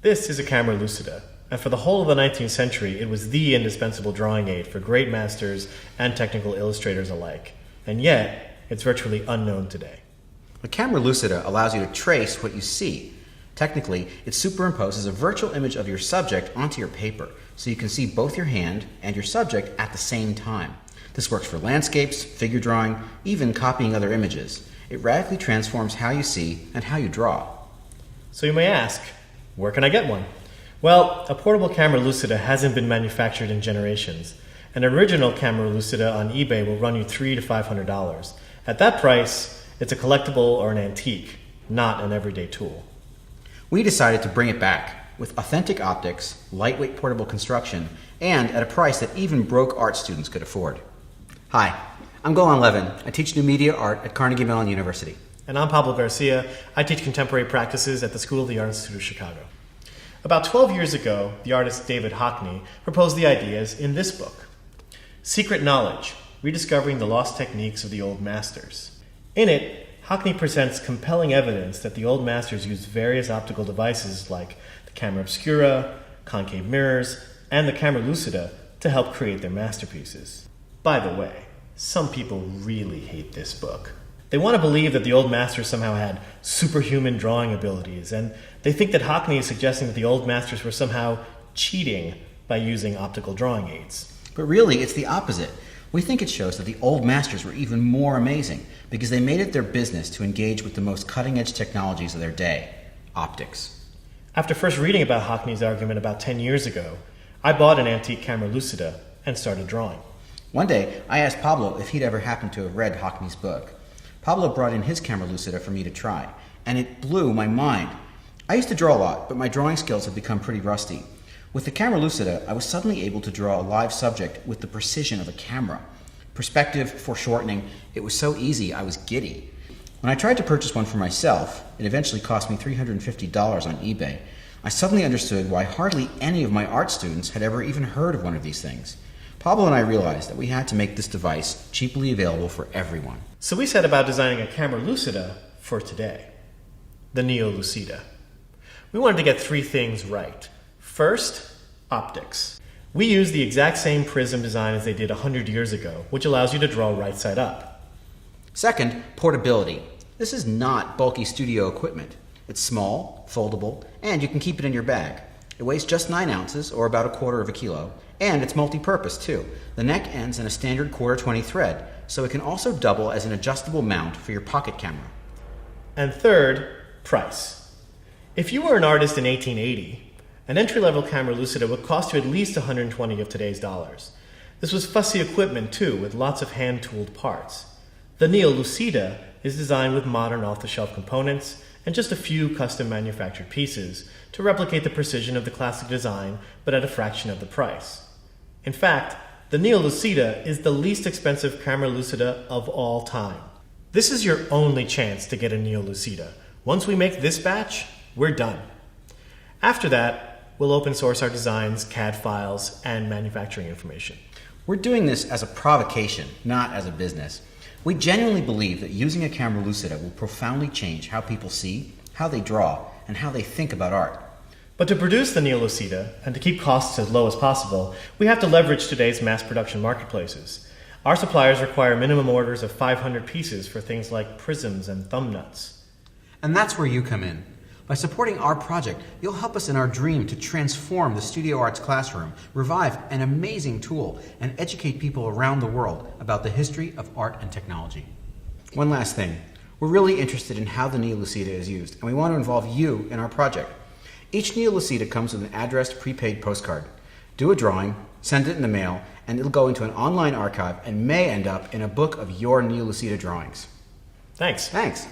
This is a camera lucida, and for the whole of the 19th century, it was the indispensable drawing aid for great masters and technical illustrators alike. And yet, it's virtually unknown today. The camera lucida allows you to trace what you see. Technically, it superimposes a virtual image of your subject onto your paper, so you can see both your hand and your subject at the same time. This works for landscapes, figure drawing, even copying other images. It radically transforms how you see and how you draw. So you may ask, where can I get one? Well, a portable camera lucida hasn't been manufactured in generations. An original camera lucida on eBay will run you $300 to $500. At that price, it's a collectible or an antique, not an everyday tool. We decided to bring it back with authentic optics, lightweight portable construction, and at a price that even broke art students could afford. Hi, I'm Golan Levin. I teach new media art at Carnegie Mellon University. And I'm Pablo Garcia. I teach contemporary practices at the School of the Art Institute of Chicago. About 12 years ago, the artist David Hockney proposed the ideas in this book, Secret Knowledge, Rediscovering the Lost Techniques of the Old Masters. In it, Hockney presents compelling evidence that the old masters used various optical devices like the camera obscura, concave mirrors, and the camera lucida to help create their masterpieces. By the way, some people really hate this book. They want to believe that the old masters somehow had superhuman drawing abilities, and they think that Hockney is suggesting that the old masters were somehow cheating by using optical drawing aids. But really, it's the opposite. We think it shows that the old masters were even more amazing because they made it their business to engage with the most cutting-edge technologies of their day, optics. After first reading about Hockney's argument about 10 years ago, I bought an antique camera lucida and started drawing. One day, I asked Pablo if he'd ever happened to have read Hockney's book. Pablo brought in his camera lucida for me to try, and it blew my mind. I used to draw a lot, but my drawing skills have become pretty rusty. With the camera lucida, I was suddenly able to draw a live subject with the precision of a camera. Perspective, foreshortening, it was so easy I was giddy. When I tried to purchase one for myself, it eventually cost me $350 on eBay. I suddenly understood why hardly any of my art students had ever even heard of one of these things. Pablo and I realized that we had to make this device cheaply available for everyone. So we set about designing a camera lucida for today, the NeoLucida. We wanted to get three things right. First, optics. We use the exact same prism design as they did 100 years ago, which allows you to draw right side up. Second, portability. This is not bulky studio equipment. It's small, foldable, and you can keep it in your bag. It weighs just 9 ounces, or about 1/4 of a kilo, and it's multi-purpose too. The neck ends in a standard 1/4-20 thread, so it can also double as an adjustable mount for your pocket camera. And third, price. If you were an artist in 1880, an entry-level camera lucida would cost you at least 120 of today's dollars. This was fussy equipment too, with lots of hand-tooled parts. The NeoLucida is designed with modern off-the-shelf components and just a few custom manufactured pieces to replicate the precision of the classic design, but at a fraction of the price. In fact, the NeoLucida is the least expensive camera lucida of all time. This is your only chance to get a NeoLucida. Once we make this batch, we're done. After that, we'll open source our designs, CAD files, and manufacturing information. We're doing this as a provocation, not as a business. We genuinely believe that using a camera lucida will profoundly change how people see, how they draw, and how they think about art. But to produce the NeoLucida, and to keep costs as low as possible, we have to leverage today's mass production marketplaces. Our suppliers require minimum orders of 500 pieces for things like prisms and thumb nuts. And that's where you come in. By supporting our project, you'll help us in our dream to transform the studio arts classroom, revive an amazing tool, and educate people around the world about the history of art and technology. One last thing. We're really interested in how the NeoLucida is used, and we want to involve you in our project. Each NeoLucida comes with an addressed prepaid postcard. Do a drawing, send it in the mail, and it'll go into an online archive and may end up in a book of your NeoLucida drawings. Thanks. Thanks.